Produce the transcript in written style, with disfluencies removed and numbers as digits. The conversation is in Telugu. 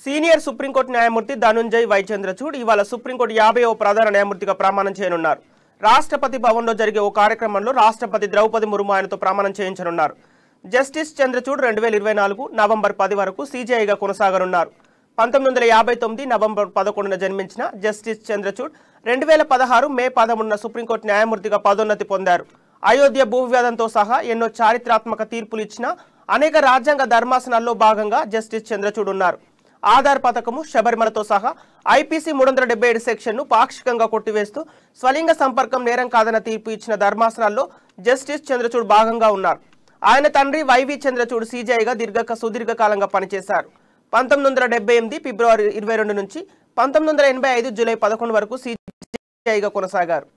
సీనియర్ సుప్రీంకోర్టు న్యాయమూర్తి ధనుంజయ్ వై చంద్రచూడ్ ఇవాళ సుప్రీంకోర్టు 50వ ప్రధాన న్యాయమూర్తిగా ప్రమాణం చేయనున్నారు. రాష్ట్రపతి భవన్లో జరిగే ఓ కార్యక్రమంలో రాష్ట్రపతి ద్రౌపది ముర్ము ఆయనతో ప్రమాణం చేయించనున్నారు. జస్టిస్ చంద్రచూడ్ 2024 నవంబర్ 10 వరకు సీజేఐగా కొనసాగనున్నారు. 1959 నవంబర్ 11న జన్మించిన జస్టిస్ చంద్రచూడ్ 2016 మే 13న సుప్రీంకోర్టు న్యాయమూర్తిగా పదోన్నతి పొందారు. అయోధ్య భూ వివాదంతో సహా ఎన్నో చారిత్రాత్మక తీర్పులు ఇచ్చిన అనేక రాజ్యాంగ ధర్మాసనాల్లో భాగంగా జస్టిస్ చంద్రచూడ్ ఉన్నారు. ఆధార్ పథకము, శబరిమలతో సహా ఐపీసీ 377 సెక్షన్ను పాక్షికంగా కొట్టివేస్తూ స్వలింగ సంపర్కం నేరం కాదన్న తీర్పు ఇచ్చిన ధర్మాసనాల్లో జస్టిస్ చంద్రచూడ్ భాగంగా ఉన్నారు. ఆయన తండ్రి వైవి చంద్రచూడ్ సీజేఐగా సుదీర్ఘకాలంగా పనిచేశారు. 1978 ఫిబ్రవరి 22 నుంచి 1985 జూలై 11 వరకు సీజేఐగా కొనసాగారు.